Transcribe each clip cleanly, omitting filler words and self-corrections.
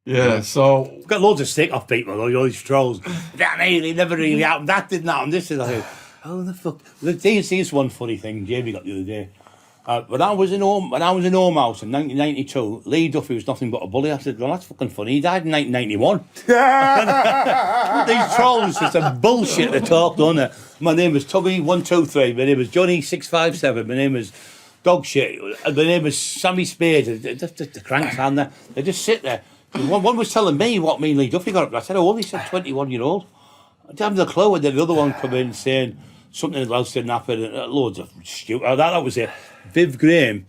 Yeah, so... We've got loads of stick off people, all these trolls. That never really happened. That didn't happen. This is like, oh, the fuck. Here's one funny thing Jamie got the other day. When I was in home house in 1992, Lee Duffy was nothing but a bully. I said, well, that's fucking funny. He died in 1991. These trolls are some bullshit to talk, don't they? My name is Tubby123. My name is Johnny657. My name is Dog Shit. My name is Sammy Spade. The cranks on there. They just sit there. One was telling me what me and Lee Duffy got up to. I said, oh, he said 21-year-old. I didn't have the clue. And then the other one come in saying something else didn't happen. Loads of stupid. That was it. Viv Graham,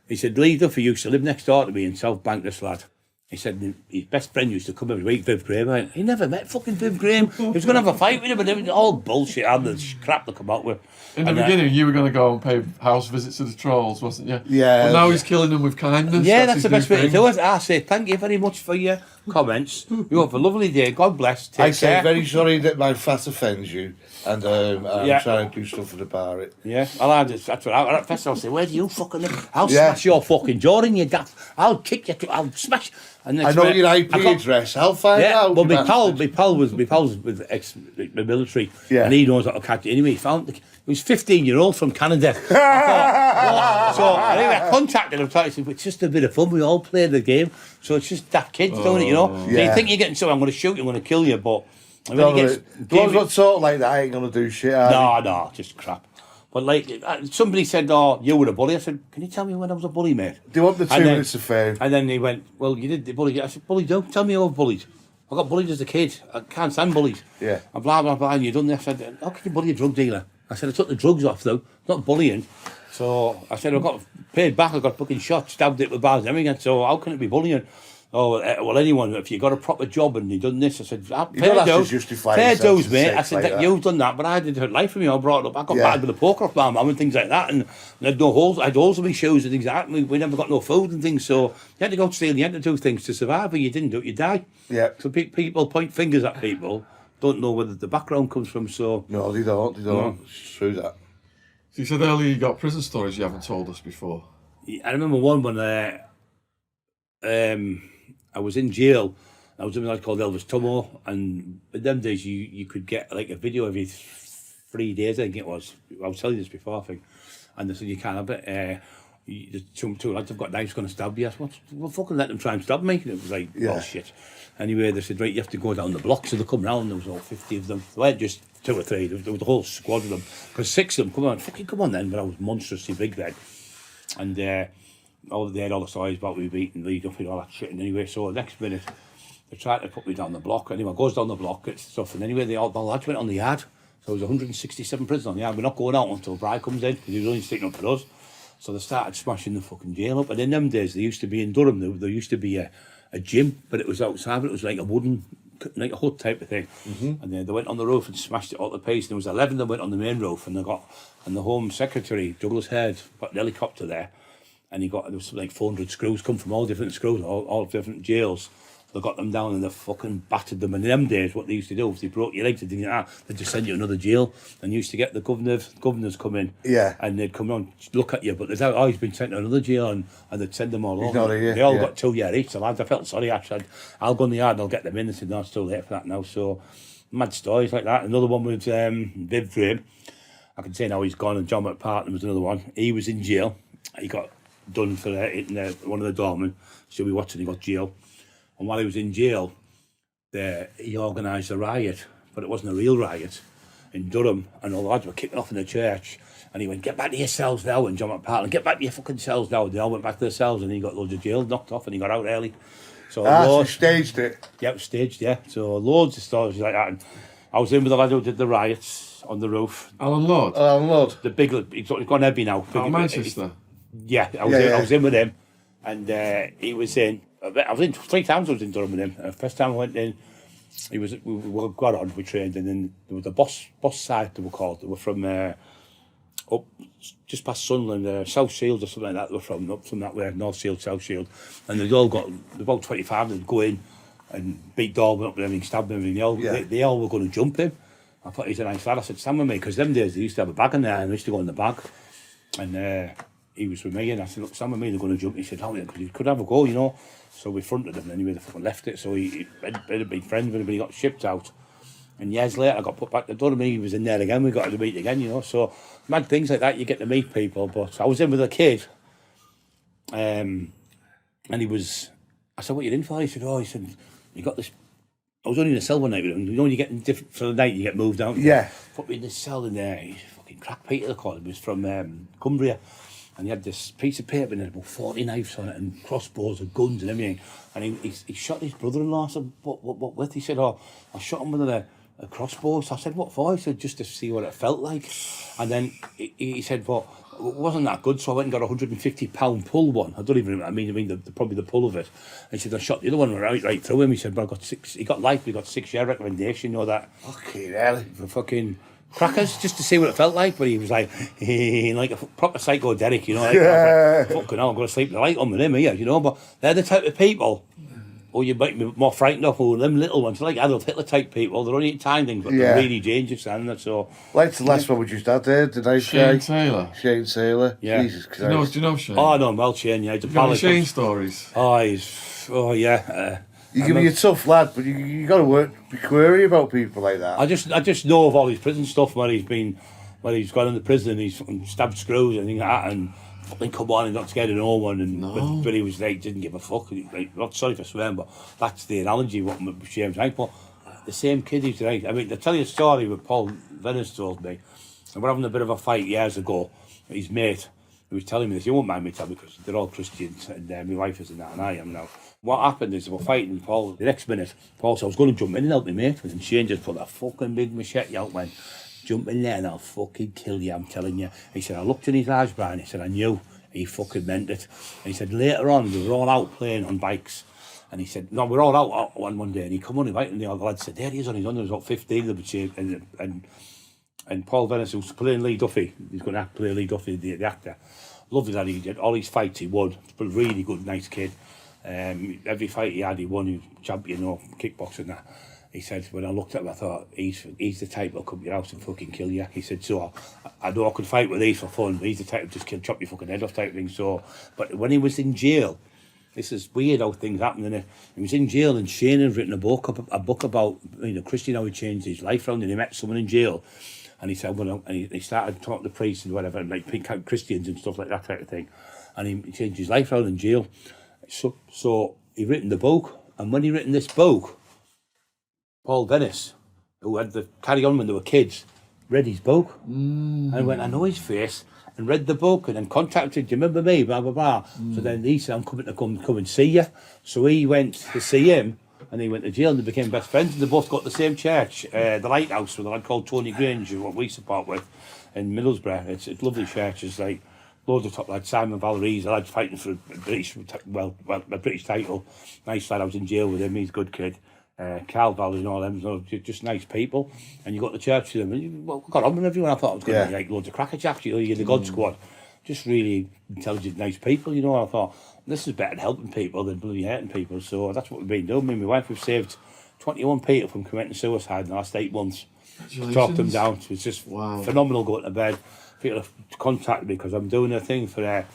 he said, Lee Duffy used to live next door to me in South Bank, this lad. He said his best friend used to come every week, Viv Graham. I went, he never met fucking Viv Graham. He was going to have a fight with him, and it was all bullshit and the crap to come out with. In the beginning, you were going to go and pay house visits to the trolls, wasn't you? Yeah. But now he's killing them with kindness. Yeah, that's the best way to do it. I say thank you very much for your comments. You have a lovely day. God bless. Take care. I say very sorry that my fat offends you, and I'm trying to do something about it. Yeah, that's what at first I'll say, where do you fucking live? I'll smash your fucking jaw in, you gaff. I'll kick you. I'll smash. And I know your IP address. I'll find out. Well, my pal was with the military, and he knows how to catch it. Anyway, he was 15-year-old from Canada. I thought, so anyway, I contacted him. I said, it's just a bit of fun. We all play the game, so it's just daft kids doing it, you know. So you think you're getting something? I'm going to shoot you. I'm going to kill you, but when he gets, those got talk like that, I ain't going to do shit. No, just crap. But like somebody said, oh, you were a bully. I said, can you tell me when I was a bully, mate? Do you want the 2 minutes of fame? And then he went, well, you did the bully. I said, bully, don't tell me I was bullied. I got bullied as a kid. I can't stand bullies. Yeah. And blah, blah, blah. And you done this. I said, how can you bully a drug dealer? I said, I took the drugs off, though. Not bullying. So I said, I got paid back. I got fucking shot, stabbed it with bars and everything. So how can it be bullying? Oh, well, anyone, if you got a proper job and you done this, I said, fair dues, mate. I said, that you've done that, but I did her life for me. I brought it up. I got bad with a poker off my mum and things like that, and I had no holes. I had holes in my shoes and things like that. We never got no food and things, so you had to go steal. You had to do things to survive, but you didn't do it, you die. Yeah. So people point fingers at people, don't know where the background comes from. So no, they don't. It's true that. So you said earlier you got prison stories you haven't told us before. I remember one when I was in jail. I was in a lad called Elvis Tummo, and in them days you could get like a video every 3 days, I think it was. I was telling you this before, I think. And they said, you can't have it. Two lads have got knives going to stab you. I said, well, fucking let them try and stab me. And it was like, oh shit. Anyway, they said, right, you have to go down the block. So they come round, there was all 50 of them. They weren't just 2 or 3, there was a whole squad of them. Because 6 of them, come on then, but I was monstrously big then. And they had all the stories about me beating Lee Duffy and all that shit. And anyway, so the next minute, they tried to put me down the block. Anyway, I goes down the block, gets stuff. And anyway, the lads went on the yard. So there was 167 prisoners on the yard. We're not going out until Bry comes in, because he was only sticking up for us. So they started smashing the fucking jail up. And in them days, there used to be in Durham, there used to be a gym, but it was outside, but it was like a wooden, like a hut type of thing. Mm-hmm. And then they went on the roof and smashed it all to pieces. And there was 11 that went on the main roof, and the Home Secretary, Douglas Heard, got an helicopter there. And there was something like 400 screws come from all different screws, all different jails. They got them down and they fucking battered them. And in them days, what they used to do, if they broke your legs, they'd just send you to another jail. And used to get the governors come in. Yeah. And they'd come on, look at you. But they'd always been sent to another jail, and they'd send them all over. They all got 2 years each. The lads, I felt sorry. I said, I'll go in the yard and I'll get them in. They said, no, it's too late for that now. So, mad stories like that. Another one with Viv Graham. I can say now he's gone, and John McPartner was another one. He was in jail. He got done for hitting one of the doormen. So we watched, and he got jail. And while he was in jail, he organised a riot, but it wasn't a real riot, in Durham, and all the lads were kicking off in the church. And he went, get back to your cells now, and John McPartland, get back to your fucking cells now. And they all went back to their cells, and he got loads of jail knocked off, and he got out early. So so staged it? Yeah, it was staged, yeah. So loads of stories like that. And I was in with the lad who did the riots on the roof. Alan Lord? The big, he's gone heavy now. Manchester? Yeah, I was in with him, and he was in. I was in 3 times. I was in Durham with him. First time I went in, we got on, we trained, and then there was the boss side, they were called. They were from up just past Sunderland, South Shields or something like that. They were from that way, North Shield, South Shield, and they all got about 25. They'd go in and beat Dorman up and everything, stab them, everything. They all were going to jump him. I thought he's a nice lad. I said, stand with me, because them days they used to have a bag in there, and they used to go in the bag, and he was with me, and I said, look, stand with me, they're going to jump. He said, oh, yeah, because he could have a go, you know. So we fronted him, anyway, they fucking left it. So he'd been friends with him, but he got shipped out. And years later, I got put back. I don't know, he was in there again. We got to meet again, you know. So, mad things like that, you get to meet people. But I was in with a kid, and he was, I said, what are you in for? He said, you got this. I was only in a cell one night with him. You know, when you get in different, for the night, you get moved out. Yeah. Put me in this cell in there. He's fucking crack Peter, they called him. He was from Cumbria. And he had this piece of paper and there about 40 knives on it and crossbows and guns and everything. And he shot his brother-in-law. I said, what with? He said, I shot him with a crossbow. So I said, what for? He said, just to see what it felt like. And then he said, well, it wasn't that good, so I went and got a £150 pull one. I don't even, probably the pull of it. And he said, I shot the other one right through him. He said, but I got he got 6-year recommendation, you know that. Okay, really? For fucking crackers, just to see what it felt like. But he was like, like a proper psychodelic, you know. Like, I was like, fucking hell, I'm going to sleep the light on with him here, you know. But they're the type of people, or you might be more frightened of, or them little ones, like Adolf Hitler type people. They're only time things, but they're really dangerous, and so. Like the last one we just had there, the nice Shane guy. Shane Taylor. Yeah. Jesus Christ. Do you know Shane? Oh, no, well, Shane, yeah. You got any Shane stories? Oh, yeah. You can be a tough lad, but you got to be query about people like that. I just know of all his prison stuff where he's gone into prison, he's fucking stabbed screws and things like that, and fucking come on and not scared of no one, and but he was like, didn't give a fuck. Like, not sorry for swearing, but that's the analogy what Shane's like. But the same kid he's right. I mean, to tell you a story what Paul Venice told me, and we're having a bit of a fight years ago. His mate, he was telling me this. You won't mind me telling because they're all Christians, and my wife is in that, and I am now. What happened is we're fighting. Paul, the next minute, Paul said, I was going to jump in and help me mate, and Shane just put that fucking big machete out, went, jump in there and I'll fucking kill you, I'm telling you. He said, I looked in his eyes, Brian, he said, I knew he fucking meant it. And he said, later on, we were all out playing on bikes, and he said, no, we're all out one day, and he come on inviting the other lads, said, there he is on his own, there was about 15 of them, and Paul Venice, who's playing Lee Duffy, he's going to play Lee Duffy, the actor. Lovely lad, he did all his fights, he won, but really good, nice kid. Every fight he had, he won, he was champion or kickboxing that. He said, when I looked at him, I thought, he's the type that'll come to your house and fucking kill you. He said, so I know I could fight with these for fun, but he's the type to just chop your fucking head off type thing. So, but when he was in jail, this is weird how things happen, isn't it? He was in jail, and Shane had written a book about, Christian, how he changed his life around, and he met someone in jail. And he said, well, and he started talking to priests and whatever, and like pink out Christians and stuff like that type of thing. And he changed his life around in jail. So he written the book, and when he written this book, Paul Venice, who had the carry on when they were kids, read his book and went, I know his face, and read the book, and then contacted, do you remember me, blah, blah, blah. So then he said, I'm coming to come and see you. So he went to see him, and he went to jail, and they became best friends, and they both got the same church, the Lighthouse, with a lad called Tony Grange, who what we support with, in Middlesbrough. It's a lovely church. It's like loads of top lads, Simon Valerie's a lad fighting for a British title. Nice lad, I was in jail with him, he's a good kid. Carl Valley and all them, so just nice people. And you got the church to them, and got on with everyone. I thought it was going to be like loads of crackerjacks, you're the God Squad. Just really intelligent, nice people, I thought, this is better than helping people than bloody hurting people. So that's what we've been doing. Me and my wife, we've saved 21 people from committing suicide in the last 8 months. Talked them down. It's just phenomenal going to bed. People have contacted me because I'm doing a thing for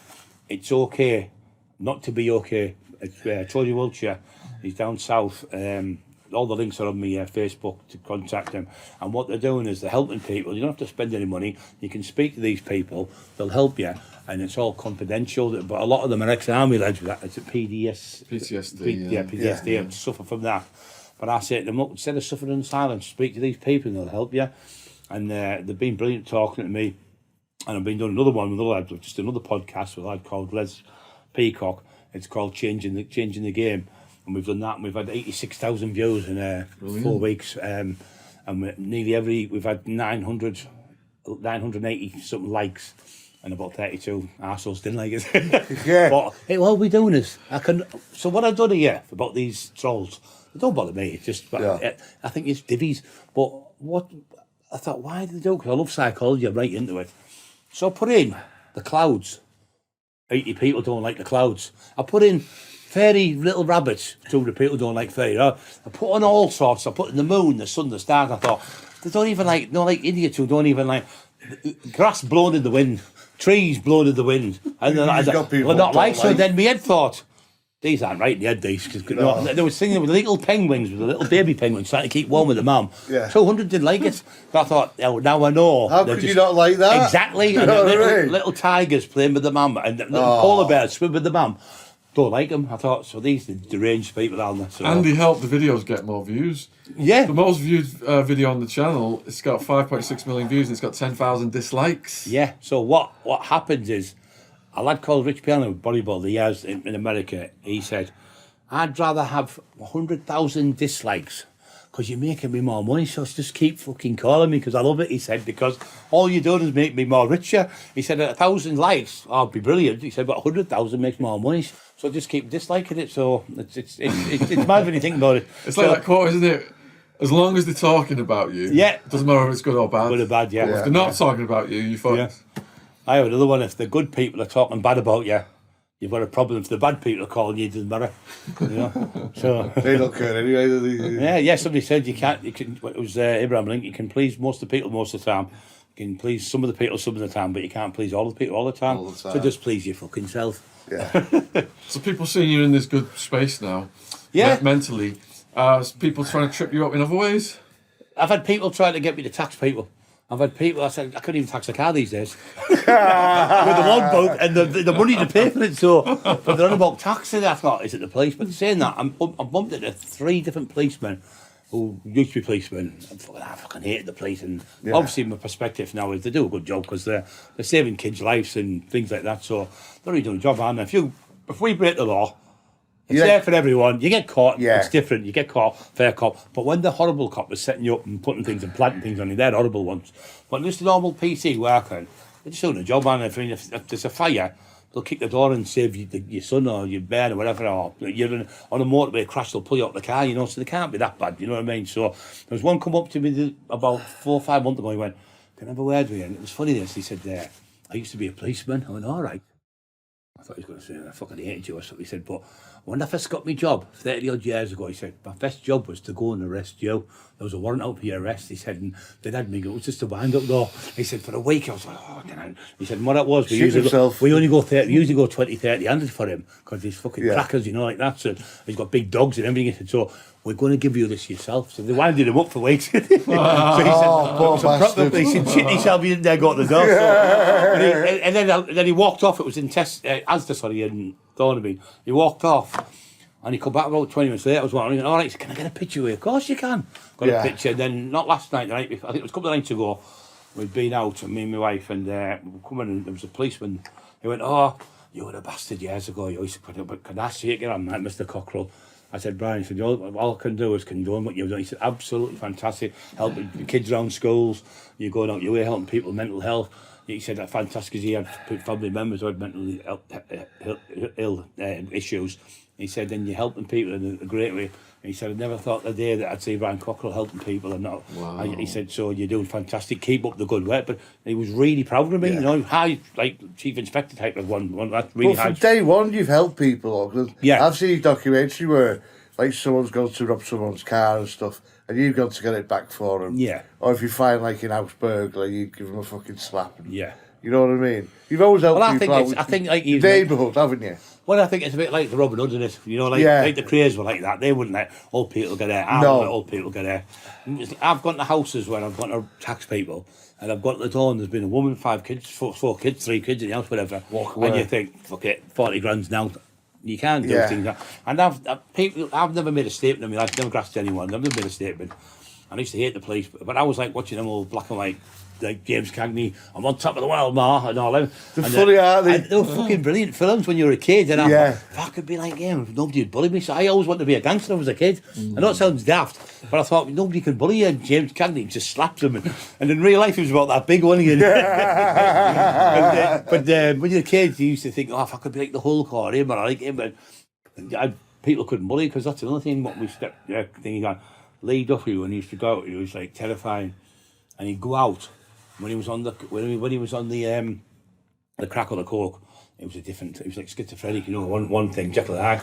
it's okay not to be okay. It's Tony Wiltshire, he's down south. All the links are on my Facebook to contact them. And what they're doing is they're helping people. You don't have to spend any money. You can speak to these people. They'll help you. And it's all confidential. But a lot of them are ex-army lads with that. It's a PTSD. PTSD. Suffer from that. But I say to them, look, instead of suffering in silence, speak to these people and they'll help you. And they've been brilliant talking to me. And I've been doing another one with another lad, just another podcast with a lad called Les Peacock. It's called Changing the Game. And we've done that, and we've had 86,000 views in 4 weeks. And we've had 980 something likes, and about 32 arseholes didn't like it. Yeah. But what we're doing is, so what I've done here about these trolls, they don't bother me. It's just, I think it's divvies. But I thought, why do they do? Because I love psychology, I'm right into it. So I put in the clouds. 80 people don't like the clouds. I put in fairy little rabbits. 200 people don't like fairy. I put on all sorts. I put in the moon, the sun, the stars. I thought, they don't even like, like idiots who don't even like grass blown in the wind, trees blown in the wind, and got people they're not like. don't So like. then my head thought, these aren't right in the head, these. Cause, they were singing with little penguins, with the little baby penguins, trying to keep warm with the mum. Yeah. 200 didn't like it. So I thought, oh, now I know. How They're could you not like that? Exactly. And know the what I mean? little tigers playing with the mum, and the little polar bears swim with the mum. Don't like them. I thought, so these are deranged people down there. So. And he helped the videos get more views. Yeah. The most viewed video on the channel, it's got 5.6 million views and it's got 10,000 dislikes. Yeah. So what happens is, a lad called Rich Piano, bodybuilder, he has in America, he said, I'd rather have 100,000 dislikes because you're making me more money, so just keep fucking calling me because I love it, he said, because all you're doing is make me more richer. He said, 1,000 likes, oh, it'd be brilliant. He said, but 100,000 makes more money, so just keep disliking it. So it's mad when you think about it. It's like that quote, isn't it? As long as they're talking about you, Yeah. it doesn't matter if it's good or bad. Good or bad, yeah. If they're not talking about you, you fucked. Yeah. I have another one. If the good people are talking bad about you, you've got a problem. If the bad people are calling you, it doesn't matter. You know. So They don't care anyway, do they? yeah. Somebody said you can't. You can. It was Abraham Lincoln. You can please most of the people most of the time. You can please some of the people some of the time, but you can't please all the people all the time. All the time. So just please your fucking self. Yeah. So people seeing you in this good space now, Yeah. mentally, people trying to trip you up in other ways? I've had people trying to get me to tax people. I've had people. I said I couldn't even tax a car these days with the logbook and the money to pay for it. So, but they're on about taxing. I thought, is it the police? But saying that, I'm bumped into 3 different policemen who used to be policemen. I fucking hated the police, and obviously my perspective now is they do a good job because they're saving kids' lives and things like that. So they're really doing a job, aren't they? If we break the law. It's there for everyone. You get caught. Yeah. It's different. You get caught, fair cop. But when the horrible cop is setting you up and putting things and planting things on you, they're horrible ones. But just a normal PC worker, they're just doing a job, and if there's a fire, they'll kick the door and save your son or your bear or whatever, or you're on a motorway crash, they'll pull you out of the car, you know, so they can't be that bad, you know what I mean? So there was one come up to me about 4 or 5 months ago, he went, can I have a word with you? And it was funny this, he said, I used to be a policeman. I went, all right. I thought he was going to say, I fucking hated you or something. He said, but when I first got my job 30 odd years ago, he said, my first job was to go and arrest you. There was a warrant out for your arrest. He said, and they'd had me go, it was just a wind up though. He said, for a week, I was like, oh, can I? He said, and what it was, we usually go 20, 30 handed for him because he's fucking crackers, you know, like that. So he's got big dogs and everything. He said, so we're going to give you this yourself. So they winded him up for weeks. So he said, he said, shit yourself, you didn't dare go to the door. So, and then he walked off. It was in Asda, sorry, in Thornaby. He walked off. And he come back about 20 minutes later. I was wondering, all right, so can I get a picture of you? Of course you can. Got a picture. And then, not last night, the night before, I think it was a couple of nights ago, we'd been out, and me and my wife, and we were coming, and there was a policeman. He went, oh, you were a bastard years ago. You used to put it, but can I shake your hand, Mr. Cockerill? I said, Brian, he said, all I can do is condone what you've done. He said, absolutely fantastic. Helping kids around schools. You're going out your way, helping people with mental health. He said that fantastic because he had family members who had mentally ill issues. He said, then you're helping people in a great way. And he said, I never thought the day that I'd see Brian Cockerill helping people and not. Wow. He said, so you're doing fantastic. Keep up the good work. But he was really proud of me. You know, high, like chief inspector type of one. That's really high. From day one, you've helped people. Cause I've seen a documentary where, like, someone's gone to rob someone's car and stuff, and you've got to get it back for them. Yeah. Or if you find, like, an house burglar, you give them a fucking slap. Yeah. You know what I mean? You've always helped people out. I think like neighbourhood, haven't you? Well, I think it's a bit like the Robin Hood, isn't it? You know, like the Crays were like that. They wouldn't let old people get there. I wouldn't let old people get there. I've gone to houses where I've gone to tax people, and I've got to the door and there's been a woman, 5 kids, 4 kids, 3 kids in the house, whatever. Walk away. And you think, fuck it, 40 grand's now. You can't do things like that. And I've never made a statement. I mean, I've never grasped anyone. I've never made a statement. I used to hate the police, but I was like watching them all black and white, like James Cagney, I'm on top of the world, Ma, and all them. They're funny, aren't they? They were fucking brilliant films when you were a kid, and I thought, if I could be like him, nobody would bully me. So I always wanted to be a gangster when I was a kid. I know it sounds daft, but I thought nobody could bully you, and James Cagney just slaps him. And in real life, he was about that big one again. But when you're a kid, you used to think, if I could be like the Hulk or him, or I like him, but people couldn't bully, because that's another thing, what we stepped, thinking on. Lee Duffy, when he used to go out, he was like terrifying, and he'd go out when he was on the crack or the coke. It was like schizophrenic, you know, one thing, Jekyll and Hyde.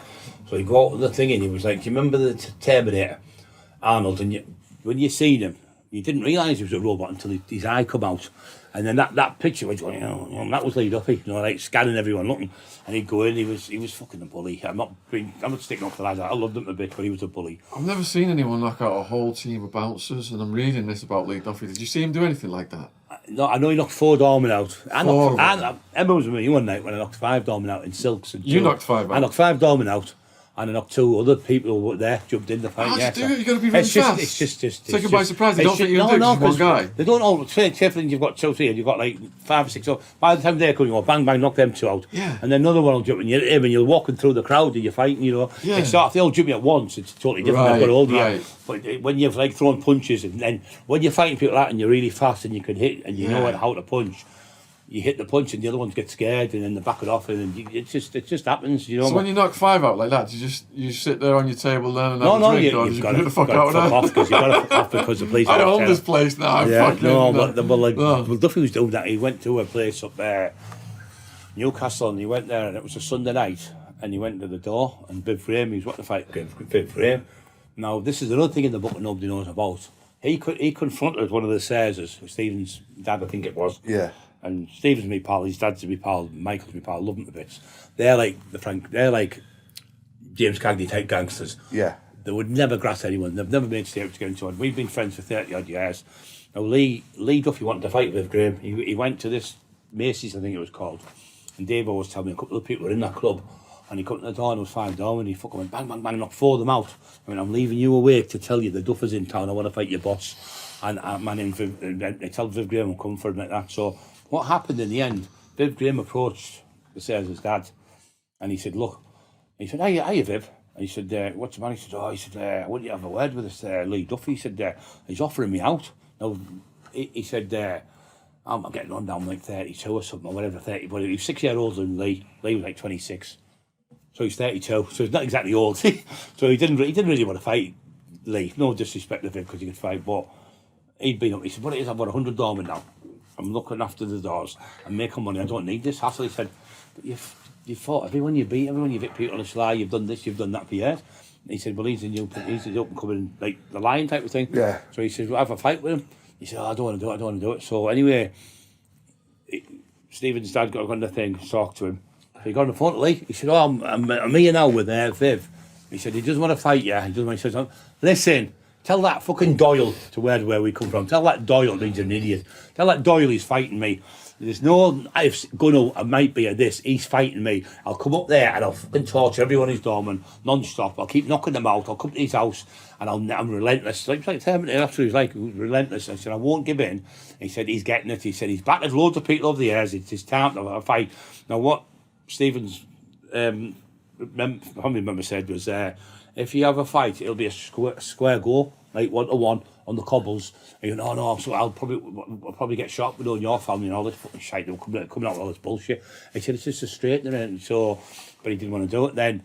So he'd go out with the thing, and he was like, do you remember the Terminator, Arnold? And when you seen him, you didn't realise he was a robot until his eye come out, And then that picture was going, that was Lee Duffy, like scanning everyone, looking. And he'd go in, he was fucking a bully. I'm not sticking up for the lads. I loved him a bit, but he was a bully. I've never seen anyone knock out a whole team of bouncers, and I'm reading this about Lee Duffy. Did you see him do anything like that? No, I know he knocked 4 doormen out. Emma was with me one night when I knocked 5 doormen out in silks. And you knocked 5 out? I knocked 5 doormen out. And I knocked 2 other people who were there, jumped in the fight. How do you do it? You've got to be really fast. It's just take them by surprise. They don't think you're going to do it, one guy. They don't all, say you've got 2, 3, and you've got like 5 or 6. So by the time they're coming, you go bang, bang, knock them 2 out. Yeah. And then another one will jump in, you're him, and you're walking through the crowd and you're fighting, Yeah. If they all jump you at once, it's totally different. Right, They've got hold of you. right. But when you've like thrown punches, and then when you're fighting people like that and you're really fast and you can hit and you know how to punch, you hit the punch and the other ones get scared and then they back it off and it just happens, So when you knock 5 out like that, do you sit there on your table then and have a drink, you've you got get the fuck out of there? off because you've got to fuck off because the police. I own this place now. Well, Duffy was doing that. He went to a place up there, Newcastle, and he went there and it was a Sunday night and he went to the door and Bib Frame, he was wanting to fight Bib Frame. Now this is another thing in the book that nobody knows about. He confronted one of the Caesars, Stephen's dad, I think it was. Yeah. And Stephen's my pal, his dad's my pal, Michael's my pal, love him to bits. They're like they're like James Cagney type gangsters. Yeah. They would never grass anyone. They've never made statements to get into it. We've been friends for 30 odd years. Now Lee Duffy wanted to fight with Graham. He went to this Macy's, I think it was called. And Dave always told me a couple of people were in that club. And he come to the door and it was 5 down and he fucking went bang, bang, bang, knocked 4 of them out. I mean, I'm leaving you awake to tell you the Duffer's in town, I want to fight your boss. And my name Viv, and they tell Viv Graham I'm coming for him like that. So what happened in the end, Viv Graham approached the Caesar's dad and he said, look, he said, hiya Viv. And he said, what's the man? He said, wouldn't you have a word with this Lee Duffy? He said, he's offering me out. Now, he said, I'm getting on down like 32 or something, or whatever, 30, but he was 6 years older than Lee. Lee was like 26. So he's 32, so he's not exactly old. So he didn't really want to fight Lee. No disrespect to him because he could fight, but he'd been up. He said, what it is, I've got 100 doormen now. I'm looking after the doors. I'm making money. I don't need this hassle. He said, but you've fought everyone you beat, everyone you've hit people on the sly, you've done this, you've done that for years. And he said, well, he's the up and coming, like the lion type of thing. Yeah. So he said, well, have a fight with him. He said, I don't want to do it. So anyway, Stephen's dad got on the thing, talked to him. So he got on the phone to Lee. He said, I'm here now with Viv. He said, he doesn't want to fight you. He says, listen, tell that fucking Doyle to where we come from. Tell that Doyle he's an idiot. Tell that Doyle he's fighting me. There's no ifs, gonna, I might be at this. He's fighting me. I'll come up there and I'll fucking torture everyone who's dormant non-stop. I'll keep knocking them out. I'll come to his house and I'm relentless. Like Terminator, that's what he's like, relentless. I said, I won't give in. He said, he's getting it. He said, he's battered loads of people over the years. It's his time to have a fight. Now, what Stephen's family member said was, if you have a fight, it'll be a square go, like 1-to-1 on the cobbles. And you know, no, so I'll probably get shot with all your family and all this fucking shit. They'll coming out with all this bullshit. He said it's just a straightener, and so, but he didn't want to do it. Then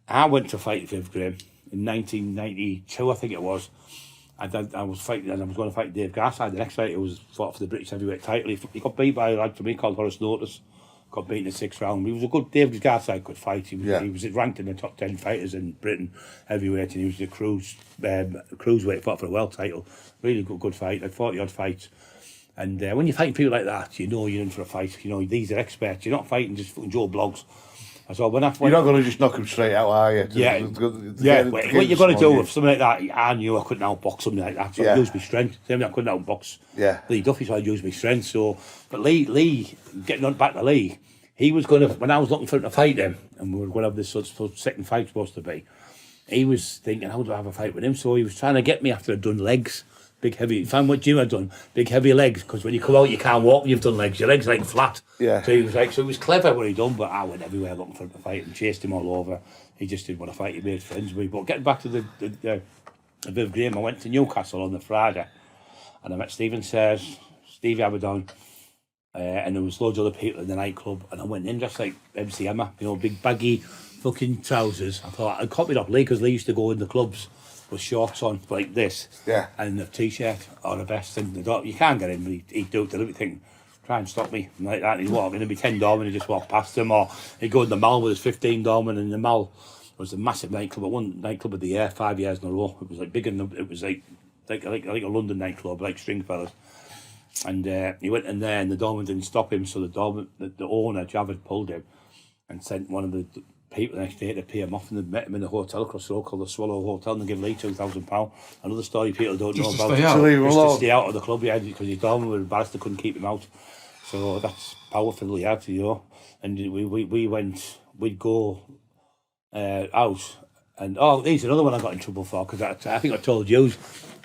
I went to fight Viv Graham in 1992, I think it was. I was fighting, and I was going to fight Dave Garside. The next fight, it was fought for the British heavyweight title. He got beat by a lad from me called Horace Notice. Got beaten in the 6th round. He was a good, David Garside could fight. He was ranked in the top 10 fighters in Britain, heavyweight, and he was the cruiserweight, fought for a world title. Really good fight, like 40 odd fights. And when you're fighting people like that, you know you're in for a fight. You know, these are experts. You're not fighting just fucking Joe Blogs. So you're not going to just knock him straight out, are you? What you've got to do with something like that, I knew I couldn't outbox something like that, so I used my strength. I couldn't outbox Lee Duffy, so I used my strength. So, but Lee, getting on back to Lee, he was going to, when I was looking for him to fight him, and we were going to have this sort of second fight supposed to be, he was thinking, how do I have a fight with him? So he was trying to get me after I'd done legs. Big heavy, find what Jim had done, big heavy legs, because when you come out you can't walk when you've done legs, your legs are like flat. Yeah. So he was like, so it was clever what he done, but I went everywhere looking for him to fight and chased him all over. He just didn't want to fight, he made friends with me. But getting back to the Viv Graham, I went to Newcastle on the Friday and I met Stephen Sayers, Stevie Abaddon, and there was loads of other people in the nightclub, and I went in just like MC Emma, you know, big baggy fucking trousers. I thought I copied off Lee, because Lee used to go in the clubs with shorts on like this, and a t-shirt or a vest, and you can't get in, but he'd do it to everything, try and stop me like that. He'd walk in, there'd be 10 doormen, he'd just walk past them, or he'd go in the Mall with his 15 doormen, and the Mall was a massive nightclub, one nightclub of the year, 5 years in a row. It was like big, and it was like a London nightclub, like Stringfellas. And he went in there and the doorman didn't stop him, so the owner, Javid, pulled him and sent one of the people the next day to pay him off, and they met him in a hotel across the road called the Swallow Hotel, and they gave Lee £2,000. Another story people don't know about. Just to stay out of the club, yeah, because his doorman were embarrassed they couldn't keep him out. So that's powerful, yeah, you know. And we'd go out, and here's another one I got in trouble for, because I think I told you,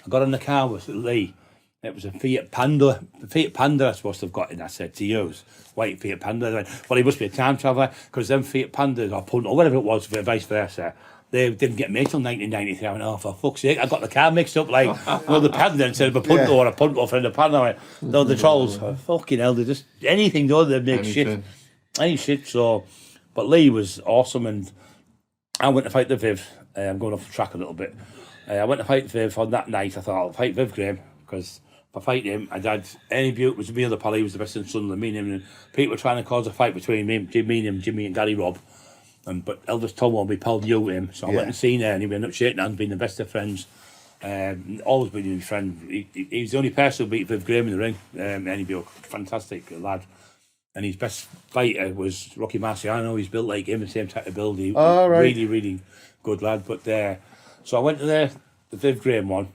I got in the car with Lee. It was a Fiat Panda. The Fiat Panda I supposed to have got in, I said to use. White Fiat Panda. I went, well, he must be a time traveller, because them Fiat Pandas, or Punto, or whatever it was, vice versa, they didn't get made till 1993. I went, oh, for fuck's sake, I got the car mixed up like, the Panda instead of a Punto, or a Punto for the Panda. I went, no, the trolls, fucking hell, they just, anything, they make shit. Any shit, so. But Lee was awesome, and I went to fight the Viv. I'm going off the track a little bit. I went to fight Viv on that night. I thought, I'll fight Viv Graham, because if I fight him, I'd had any beaut was me other pal, he was the best in Sunderland, me and him, and people were trying to cause a fight between me and Jimmy and Gary Robb. But Elvis Tomo, my pal, knew him, so I went and seen her, and we ended up shaking hands, being the best of friends. Always been his friend. He was the only person who beat Viv Graham in the ring. Any beaut, fantastic lad. And his best fighter was Rocky Marciano. He's built like him, the same type of build. Really, really good lad. But so I went to the Viv Graham one.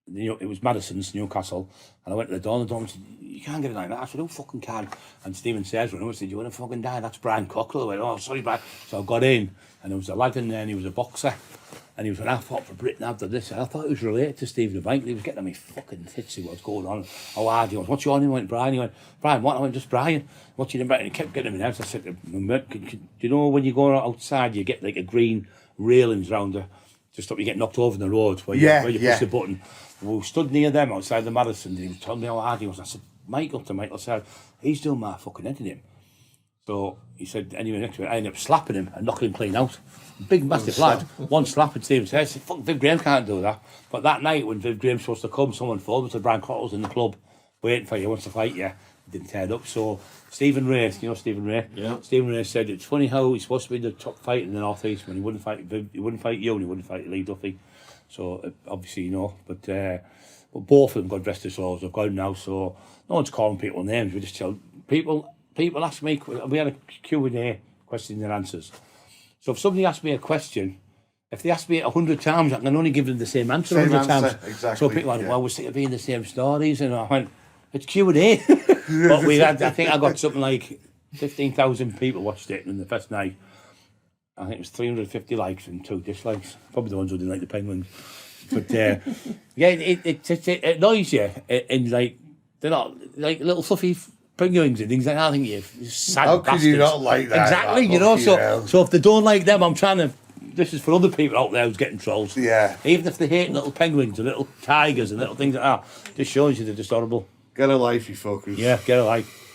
It was Madison's, Newcastle, and I went to the door, and the door said, you can't get it like that. I said, who fucking can? And Stephen says, when I said, you want to fucking die? That's Brian Cockerill. I went, oh, sorry, Brian. So I got in, and there was a lad in there, and he was a boxer, and he was when I fought for Britain after this. And I thought he was related to Stephen Bank. He was getting on me fucking tits, see what's going on. How hard he was. What's your name? He went, Brian. He went, Brian, what? I went, just Brian. What's your name? And he kept getting me out. I said, do you know when you go outside, you get like a green railings round the, to stop you getting knocked over in the road where you push the button. We stood near them outside the Madison, and he was telling me how hard he was. I said, Michael said, he's doing my fucking head in him. So he said, anyway, next week, I ended up slapping him and knocking him clean out. Big, massive lad. One slap, and Stephen said, fuck, Viv Graham can't do that. But that night when Viv Graham's supposed to come, someone phoned me, said, Brian Cotterill's in the club waiting for you, wants to fight you. He didn't turn up. So Stephen Ray, you know Stephen Ray? Yeah. Stephen Ray said, it's funny how he's supposed to be the top fighter in the North East when he wouldn't fight Viv, he wouldn't fight you, and he wouldn't fight Lee Duffy. So obviously, you know, but both of them, God rest their souls, have gone now, so no one's calling people names. We just tell people ask me, we had a Q&A, questions and answers. So if somebody asks me a question, if they ask me it 100 times, I can only give them the same answer 100 times. Exactly. So people are like, well, we're sick of being the same stories, and I went, it's Q&A. But we had, I think I got something like 15,000 people watched it in the first night. I think it was 350 likes and 2 dislikes. Probably the ones who didn't like the Penguins. But yeah, it annoys you, and like they're not like little fluffy penguins and things like that. I think you're sad. How could you not like that? Exactly, you know. So if they don't like them, I'm trying to. This is for other people out there who's getting trolls. Yeah. Even if they hate little penguins and little tigers and little things like that, just shows you they're just horrible. Get a life, you fuckers. Yeah, get a life.